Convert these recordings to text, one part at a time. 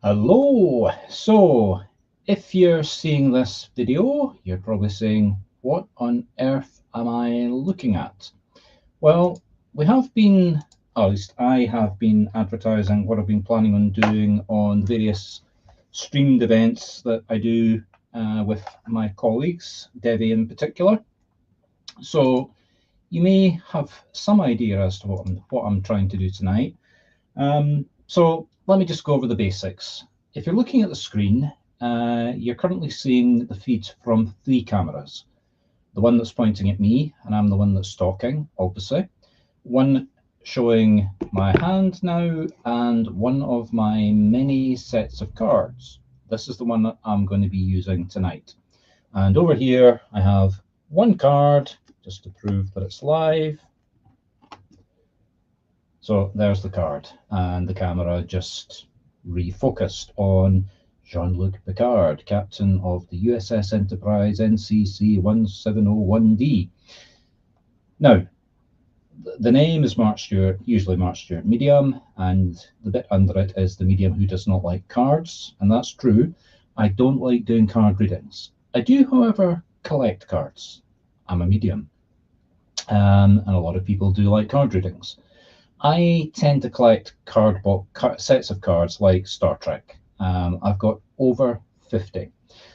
Hello. So if you're seeing this video, you're probably saying, what on earth am I looking at? Well, we have been, or at least I have been advertising what I've been planning on doing on various streamed events that I do with my colleagues, Devi in particular. So you may have some idea as to what I'm trying to do tonight. So let me just go over the basics. If you're looking at the screen, you're currently seeing the feed from three cameras. The one that's pointing at me, and I'm the one that's talking, obviously. One showing my hand now, and one of my many sets of cards. This is the one that I'm going to be using tonight. And over here, I have one card, just to prove that it's live. So there's the card, and the camera just refocused on Jean-Luc Picard, captain of the USS Enterprise NCC 1701D. Now, the name is Marc Stuart, usually Marc Stuart Medium, and the bit under it is the medium who does not like cards, and that's true. I don't like doing card readings. I do, however, collect cards. I'm a medium, and a lot of people do like card readings. I tend to collect sets of cards like Star Trek. I've got over 50.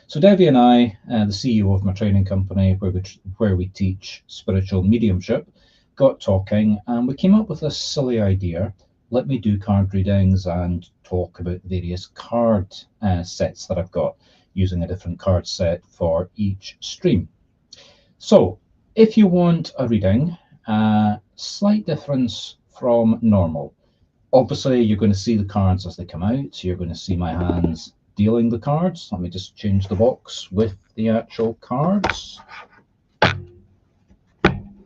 So Debbie and I, the CEO of my training company, where we teach spiritual mediumship, got talking, and we came up with this silly idea. Let me do card readings and talk about various card sets that I've got, using a different card set for each stream. So if you want a reading, slight difference from normal. Obviously, you're going to see the cards as they come out. You're going to see my hands dealing the cards. Let me just change the box with the actual cards.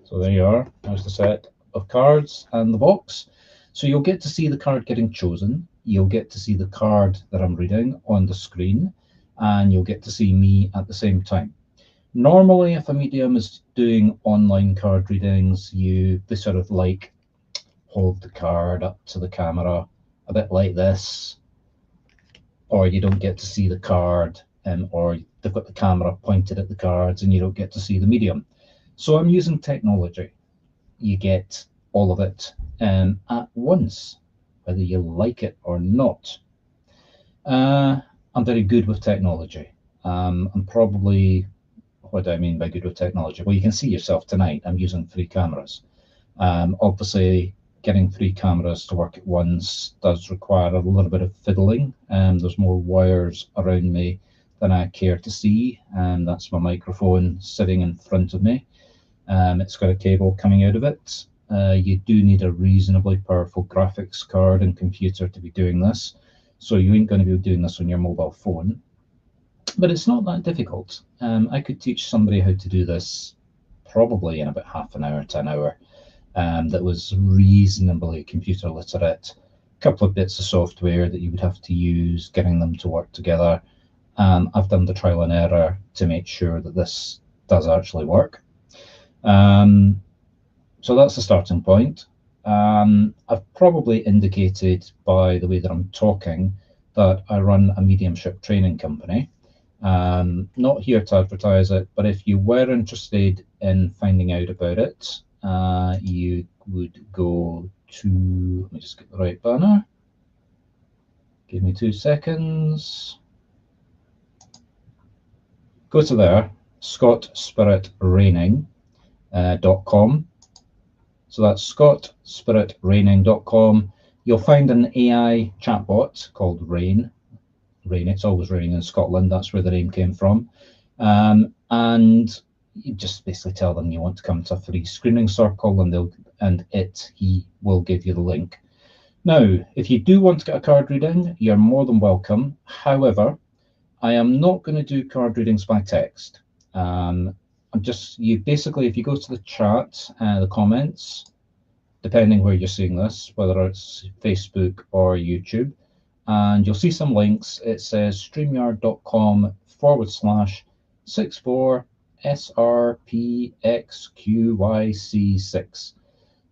So there you are. There's the set of cards and the box. So you'll get to see the card getting chosen. You'll get to see the card that I'm reading on the screen, and you'll get to see me at the same time. Normally, if a medium is doing online card readings, they sort of like hold the card up to the camera a bit like this, or you don't get to see the card, or they've got the camera pointed at the cards and you don't get to see the medium. So I'm using technology. You get all of it at once, whether you like it or not. I'm very good with technology. I'm probably, what do I mean by good with technology? Well, you can see yourself tonight. I'm using three cameras. Obviously, getting three cameras to work at once does require a little bit of fiddling. There's more wires around me than I care to see, and that's my microphone sitting in front of me. It's got a cable coming out of it. You do need a reasonably powerful graphics card and computer to be doing this, so you ain't going to be doing this on your mobile phone. But it's not that difficult. I could teach somebody how to do this probably in about half an hour to an hour. That was reasonably computer literate. A couple of bits of software that you would have to use, getting them to work together. I've done the trial and error to make sure that this does actually work. So that's the starting point. I've probably indicated by the way that I'm talking that I run a mediumship training company. Not here to advertise it, but if you were interested in finding out about it, you would go to, let me just get the right banner. Give me 2 seconds. Go to there, scottspiritraining.com. So that's scottspiritraining.com. You'll find an AI chatbot called Rain. Rain, it's always raining in Scotland. That's where the name came from. And you just basically tell them you want to come to a free screening circle, and he will give you the link. Now, if you do want to get a card reading, you're more than welcome. However, I am not going to do card readings by text. Basically, if you go to the chat, the comments, depending where you're seeing this, whether it's Facebook or YouTube, and you'll see some links. It says streamyard.com/64 SRPXQYC6.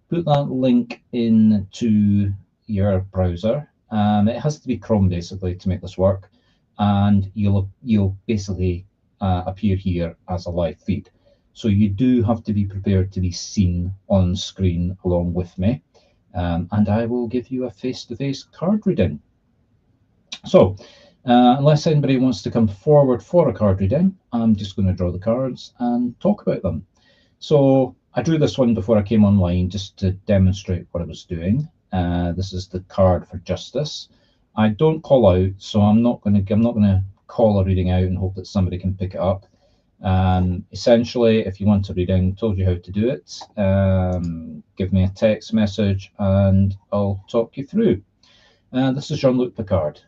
Put that link into your browser It has to be Chrome basically to make this work, and you'll basically appear here as a live feed. So you do have to be prepared to be seen on screen along with me, and I will give you a face-to-face card reading. So unless anybody wants to come forward for a card reading, I'm just going to draw the cards and talk about them. So I drew this one before I came online just to demonstrate what I was doing. This is the card for justice. I don't call out, so I'm not going to call a reading out and hope that somebody can pick it up. Essentially, if you want a reading, told you how to do it. Give me a text message and I'll talk you through. This is Jean-Luc Picard,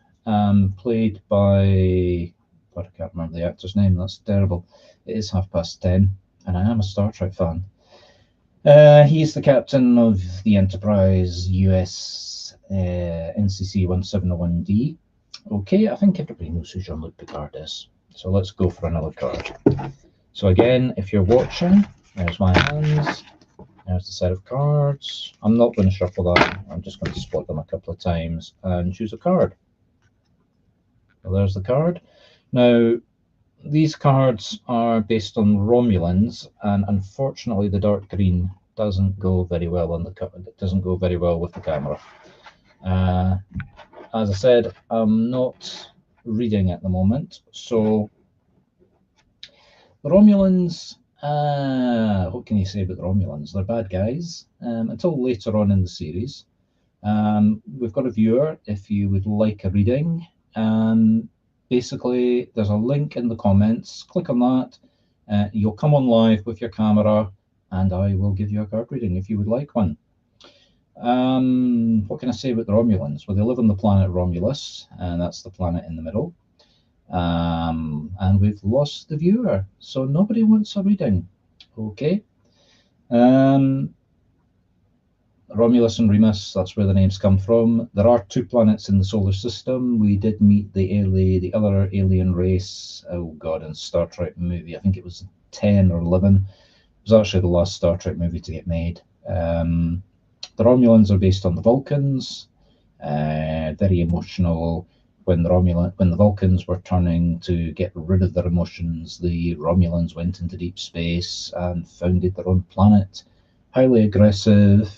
played by, God, I can't remember the actor's name. That's terrible. It is 10:30, and I am a Star Trek fan. He's the captain of the Enterprise US NCC 1701D. Okay, I think everybody knows who Jean-Luc Picard is. So let's go for another card. So again, if you're watching, there's my hands. There's the set of cards. I'm not going to shuffle that. I'm just going to split them a couple of times and choose a card. So there's the card. Now, these cards are based on Romulans, and unfortunately, the dark green doesn't go very well on the it doesn't go very well with the camera. As I said, I'm not reading at the moment, so the Romulans. What can you say about the Romulans? They're bad guys until later on in the series. We've got a viewer. If you would like a reading, basically there's a link in the comments. Click on that. You'll come on live with your camera, and I will give you a card reading if you would like one. What can I say about the Romulans? Well, they live on the planet Romulus, and that's the planet in the middle. And we've lost the viewer, so nobody wants a reading. Okay. Romulus and Remus, that's where the names come from. There are 2 planets in the solar system. We did meet the other alien race, oh god, in Star Trek movie. I think it was 10 or 11. It was actually the last Star Trek movie to get made. The Romulans are based on the Vulcans. Very emotional. When the Vulcans were turning to get rid of their emotions, the Romulans went into deep space and founded their own planet. Highly aggressive,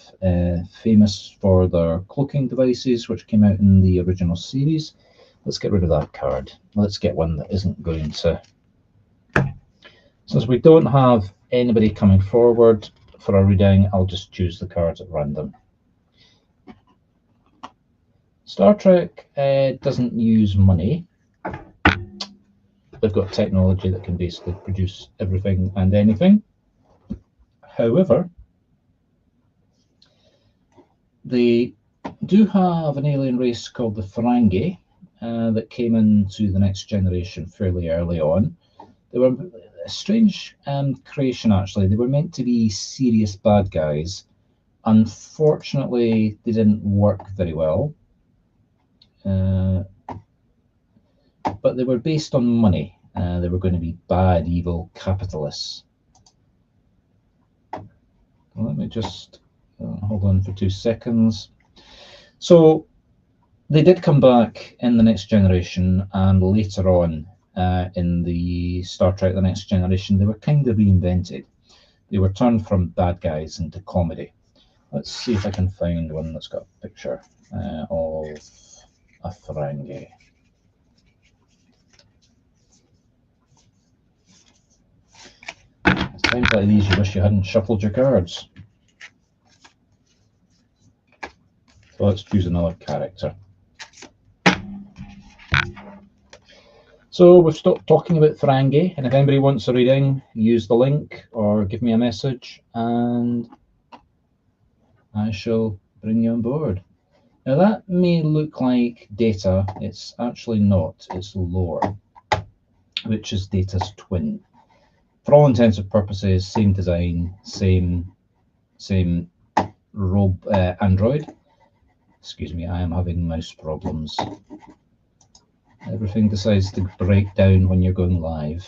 famous for their cloaking devices, which came out in the original series. Let's get rid of that card. Let's get one that isn't going to... Since we don't have anybody coming forward for a reading, I'll just choose the cards at random. Star Trek doesn't use money. They've got technology that can basically produce everything and anything. However, they do have an alien race called the Ferengi that came into the Next Generation fairly early on. They were a strange creation, actually. They were meant to be serious bad guys. Unfortunately, they didn't work very well. But they were based on money. They were going to be bad, evil capitalists. Let me just hold on for 2 seconds. So they did come back in the Next Generation, and later on in the Star Trek The Next Generation, they were kind of reinvented. They were turned from bad guys into comedy. Let's see if I can find one that's got a picture of a Ferengi. It's times like these you wish you hadn't shuffled your cards. So let's choose another character. So we've stopped talking about Ferengi, and if anybody wants a reading, use the link or give me a message and I shall bring you on board. Now that may look like data, it's actually not, it's lore, which is Data's twin. For all intents and purposes, same design, same android. Excuse me, I am having mouse problems. Everything decides to break down when you're going live.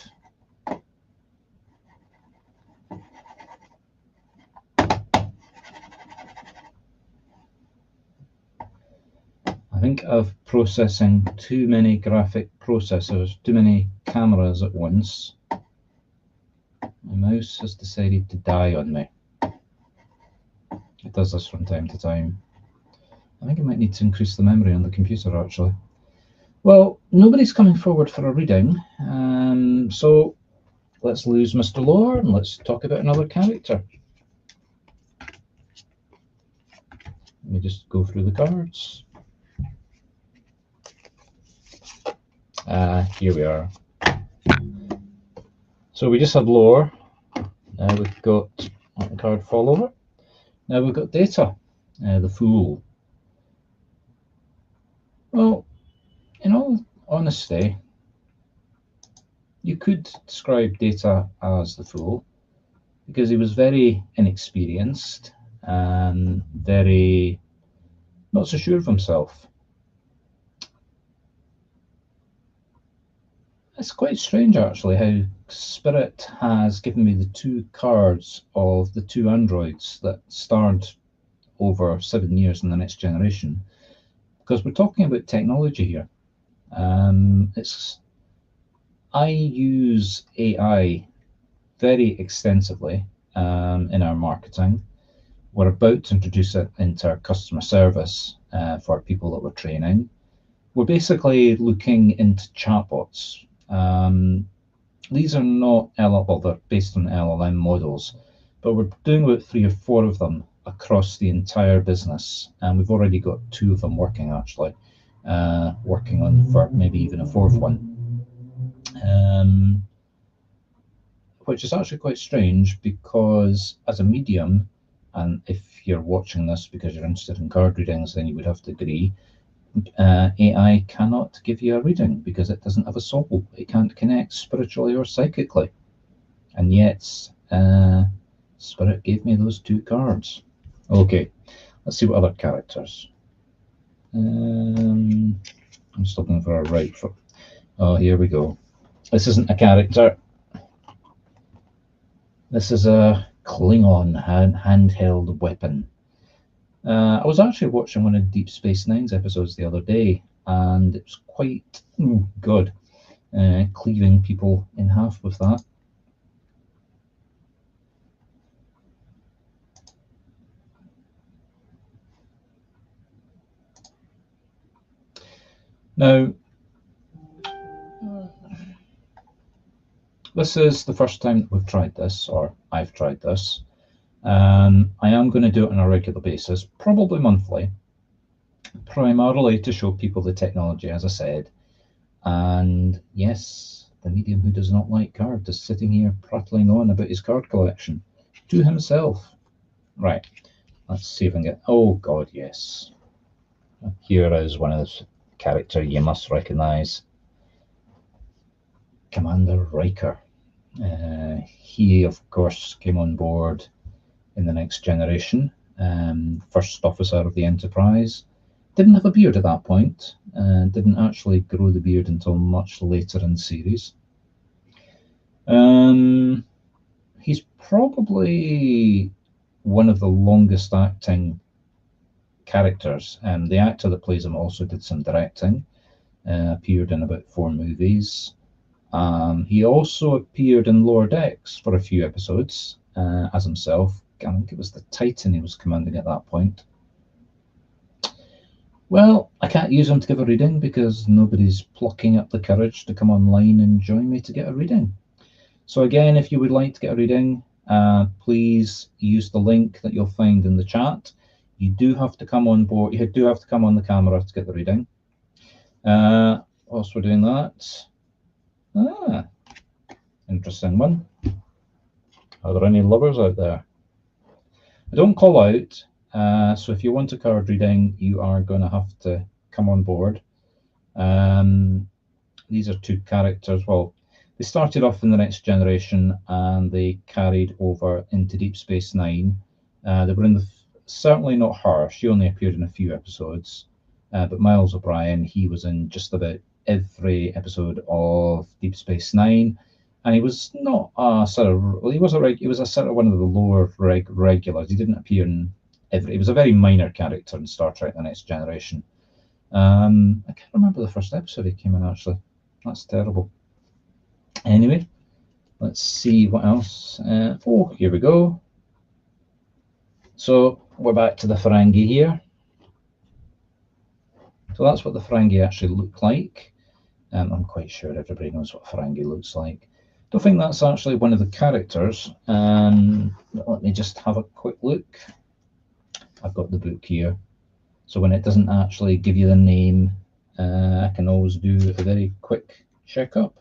I think think of processing too many graphic processors, too many cameras at once. My mouse has decided to die on me. It does this from time to time. I think I might need to increase the memory on the computer, actually. Well, nobody's coming forward for a reading, so let's lose Mr. Lore and let's talk about another character. Let me just go through the cards. Here we are. So we just had Lore. Now we've got, let the card fall over. Now we've got Data, the Fool. Well, in all honesty, you could describe Data as the Fool because he was very inexperienced and very not so sure of himself. It's quite strange, actually, how Spirit has given me the two cards of the two androids that starred over 7 years in the Next Generation, because we're talking about technology here. I use AI very extensively in our marketing. We're about to introduce it into our customer service for people that we're training. We're basically looking into chatbots. These are not well, they're based on LLM models, but we're doing about 3 or 4 of them across the entire business, and we've already got 2 of them working, actually, working on for maybe even a 4th one, which is actually quite strange because as a medium, and if you're watching this because you're interested in card readings, then you would have to agree, AI cannot give you a reading because it doesn't have a soul. It can't connect spiritually or psychically. And yet, Spirit gave me those 2 cards. Okay, let's see what other characters. I'm just looking for a right foot. Oh, here we go. This isn't a character. This is a Klingon handheld weapon. I was actually watching one of Deep Space Nine's episodes the other day, and it was quite good, cleaving people in half with that. Now, this is the first time that we've tried this, or I've tried this. I am going to do it on a regular basis, probably monthly, primarily to show people the technology, as I said. And yes, the medium who does not like cards is sitting here prattling on about his card collection to himself. Right, let's see if I can get, oh God, yes. Here is one of those characters you must recognize. Commander Riker. He, of course, came on board in the Next Generation, first officer of the Enterprise. Didn't have a beard at that point, didn't actually grow the beard until much later in the series. He's probably one of the longest acting characters. The actor that plays him also did some directing, appeared in about 4 movies. He also appeared in Lower Decks for a few episodes as himself. I think it was the Titan he was commanding at that point. Well, I can't use him to give a reading because nobody's plucking up the courage to come online and join me to get a reading. So again, if you would like to get a reading, please use the link that you'll find in the chat. You do have to come on board. You do have to come on the camera to get the reading. Whilst we're doing that, interesting one. Are there any lovers out there? I don't call out, so if you want a card reading, you are going to have to come on board. These are 2 characters. Well, they started off in the Next Generation and they carried over into Deep Space Nine. They were in the, certainly not her, she only appeared in a few episodes, but Miles O'Brien, he was in just about every episode of Deep Space Nine. And he was not a sort of, well, he was a sort of one of the lower regulars. He didn't appear in every, he was a very minor character in Star Trek The Next Generation. I can't remember the first episode he came in, actually. That's terrible. Anyway, let's see what else. Oh, here we go. So we're back to the Ferengi here. So that's what the Ferengi actually look like. I'm quite sure everybody knows what Ferengi looks like. Don't think that's actually one of the characters. Let me just have a quick look. I've got the book here. So when it doesn't actually give you the name, I can always do a very quick checkup.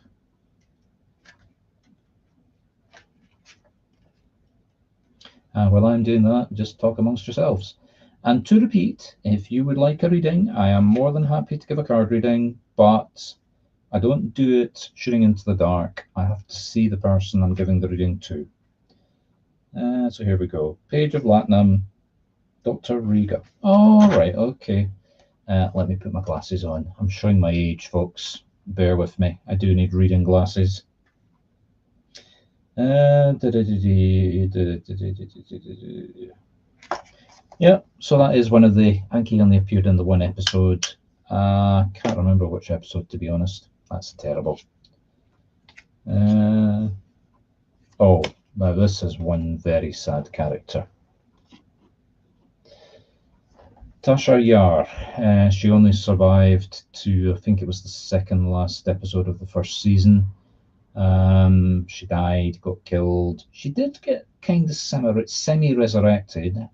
And while I'm doing that, just talk amongst yourselves. And to repeat, if you would like a reading, I am more than happy to give a card reading, but I don't do it shooting into the dark. I have to see the person I'm giving the reading to. So here we go. Page of Latinum, Dr. Riga. All right, okay. Let me put my glasses on. I'm showing my age, folks. Bear with me. I do need reading glasses. Yeah, so that is one of the. I think he only appeared in the one episode. Can't remember which episode, to be honest. That's terrible. Oh, now this is one very sad character. Tasha Yar. She only survived to, I think it was the second last episode of the first season. She died, got killed. She did get kind of semi-resurrected.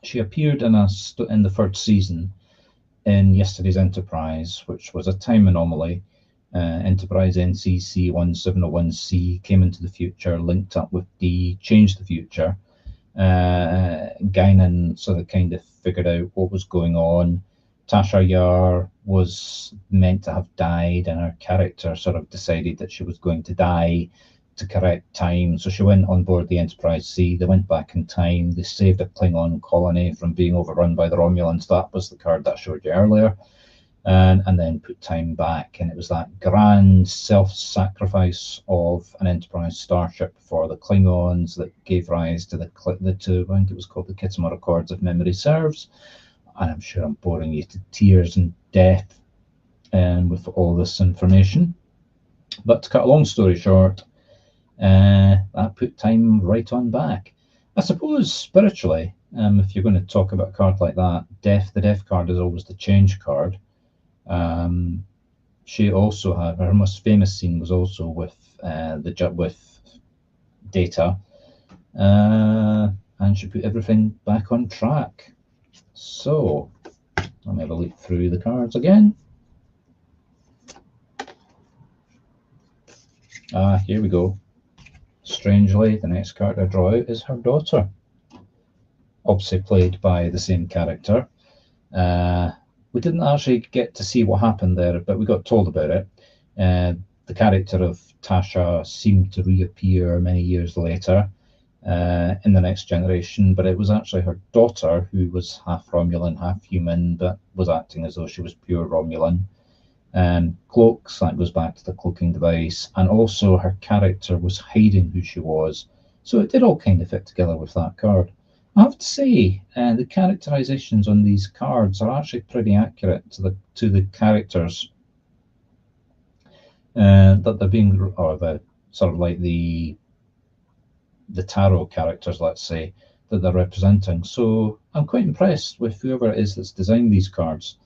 She appeared in the third season in yesterday's Enterprise, which was a time anomaly. Enterprise NCC 1701C came into the future, linked up with D, changed the future. Guinan sort of kind of figured out what was going on. Tasha Yar was meant to have died, and her character sort of decided that she was going to die to correct time. So she went on board the Enterprise C. They went back in time. They saved a Klingon colony from being overrun by the Romulans. That was the card that I showed you earlier. And then put time back. And it was that grand self-sacrifice of an Enterprise starship for the Klingons that gave rise to the two, I think it was called the Kittimer Accords, if memory serves. And I'm sure I'm boring you to tears and death with all this information. But to cut a long story short, that put time right on back. I suppose spiritually, if you're going to talk about a card like that, the death card is always the change card. She also had her most famous scene was also with with Data, and she put everything back on track. So let me have a look through the cards again. Here we go. Strangely, the next card I draw out is her daughter, obviously played by the same character. We didn't actually get to see what happened there, but we got told about it. The character of Tasha seemed to reappear many years later in the next generation, but it was actually her daughter who was half Romulan, half human, but was acting as though she was pure Romulan. Cloaks, that goes back to the cloaking device, and also her character was hiding who she was. So it did all kind of fit together with that card. I have to say, the characterizations on these cards are actually pretty accurate to the characters that they're being, or the sort of like the tarot characters, let's say, that they're representing. So I'm quite impressed with whoever it is that's designed these cards.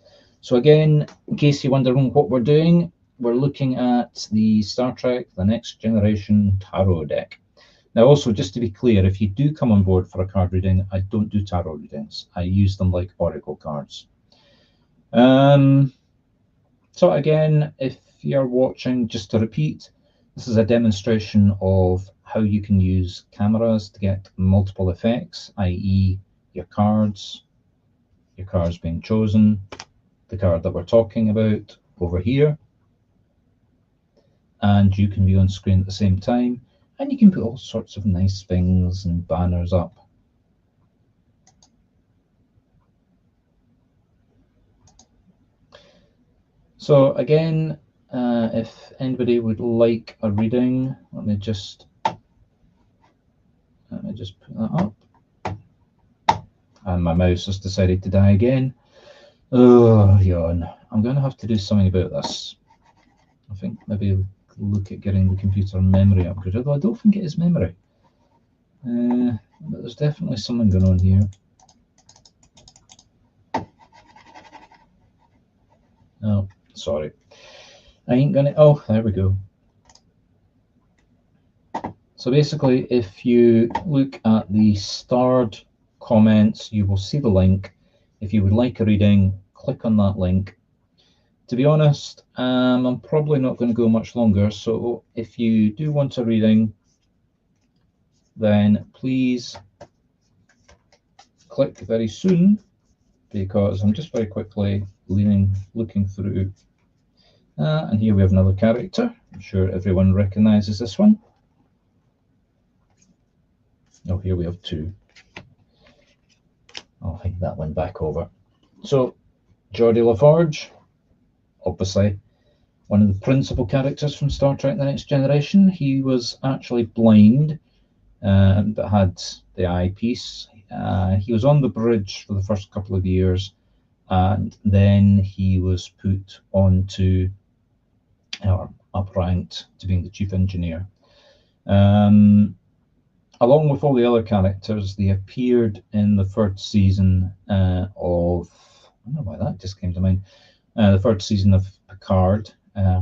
So again, in case you're wondering what we're doing, we're looking at the Star Trek The Next Generation Tarot deck. Now, also, just to be clear, if you do come on board for a card reading, I don't do tarot readings. I use them like oracle cards. So again, if you're watching, just to repeat, this is a demonstration of how you can use cameras to get multiple effects, i.e. your cards being chosen, the card that we're talking about over here, and you can be on screen at the same time. And you can put all sorts of nice things and banners up. So again, if anybody would like a reading, let me just put that up. And my mouse has decided to die again. Oh, yawn. I'm going to have to do something about this. I think maybe look at getting the computer memory upgrade, although I don't think it is memory. But there's definitely something going on here. Oh, sorry. I ain't gonna. Oh, there we go. So basically, if you look at the starred comments, you will see the link. If you would like a reading, click on that link. To be honest, I'm probably not going to go much longer. So if you do want a reading, then please click very soon, because I'm just very quickly looking through. And here we have another character. I'm sure everyone recognizes this one. Oh, here we have two. I'll hide that one back over. So, Geordie LaForge, obviously one of the principal characters from Star Trek The Next Generation. He was actually blind, but had the eyepiece. He was on the bridge for the first couple of years, and then he was put onto, or upranked to being the chief engineer. Along with all the other characters, they appeared in the third season of, I don't know why that just came to mind, the third season of Picard,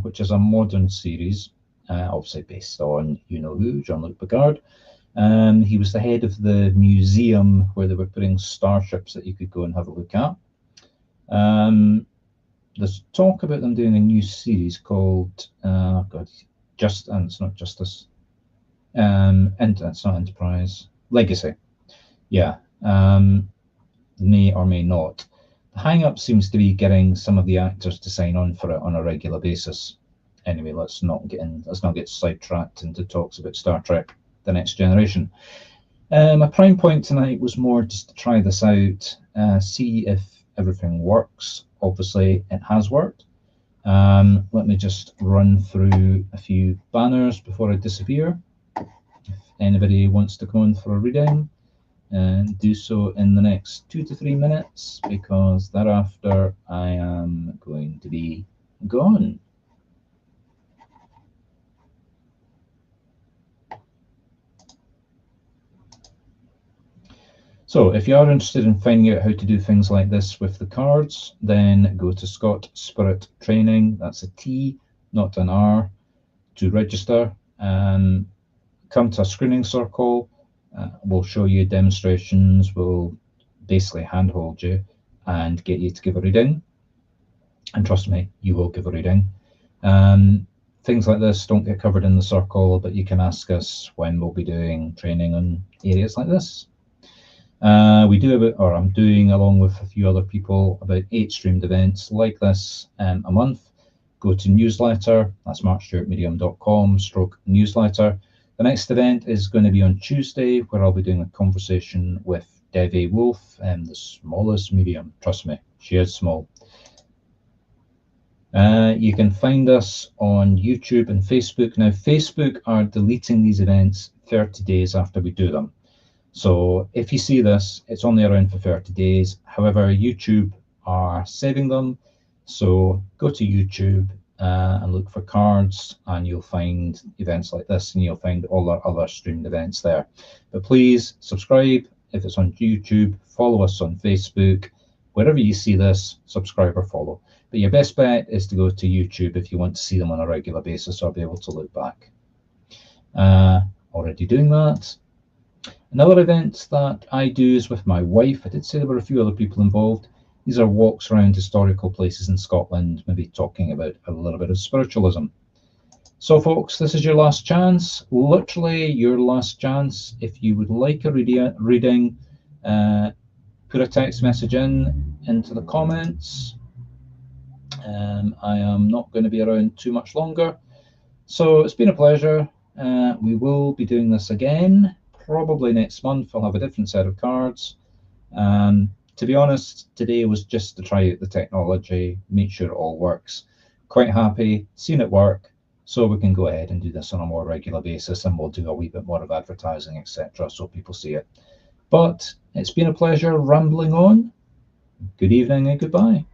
which is a modern series, obviously based on you-know-who, Jean-Luc Picard. He was the head of the museum where they were putting starships that you could go and have a look at. There's talk about them doing a new series called, and it's not Justice. It's not Enterprise. Legacy. Yeah. May or may not. The hang-up seems to be getting some of the actors to sign on for it on a regular basis. Anyway, let's not get sidetracked into talks about Star Trek The Next Generation. My prime point tonight was more just to try this out, see if everything works. Obviously, it has worked. Let me just run through a few banners before I disappear. If anybody wants to come on for a reading, and do so in the next 2 to 3 minutes, because thereafter I am going to be gone. So if you are interested in finding out how to do things like this with the cards, then go to Scott Spirit Training, that's a T, not an R, to register. Come to a screening circle. We'll show you demonstrations. We'll basically handhold you and get you to give a reading. And trust me, you will give a reading. Things like this don't get covered in the circle, but you can ask us when we'll be doing training on areas like this. I'm doing, along with a few other people, about 8 streamed events like this a month. Go to newsletter, that's marcstuartmedium.com/newsletter. The next event is going to be on Tuesday, where I'll be doing a conversation with Devi Wolf, the smallest medium. Trust me, she is small. You can find us on YouTube and Facebook. Now, Facebook are deleting these events 30 days after we do them. So if you see this, it's only around for 30 days. However, YouTube are saving them. So go to YouTube and look for cards, and you'll find events like this, and you'll find all our other streamed events there. But please subscribe if it's on YouTube, follow us on Facebook. Wherever you see this, subscribe or follow. But your best bet is to go to YouTube if you want to see them on a regular basis or be able to look back. Already doing that. Another event that I do is with my wife. I did say there were a few other people involved. These are walks around historical places in Scotland, maybe talking about a little bit of spiritualism. So folks, this is your last chance, literally your last chance. If you would like a reading, put a text message into the comments. I am not going to be around too much longer. So it's been a pleasure. We will be doing this again. Probably next month. I'll have a different set of cards. To be honest, today was just to try out the technology, make sure it all works. Quite happy, seen it work, so we can go ahead and do this on a more regular basis, and we'll do a wee bit more of advertising, etc., so people see it. But it's been a pleasure rambling on. Good evening and goodbye.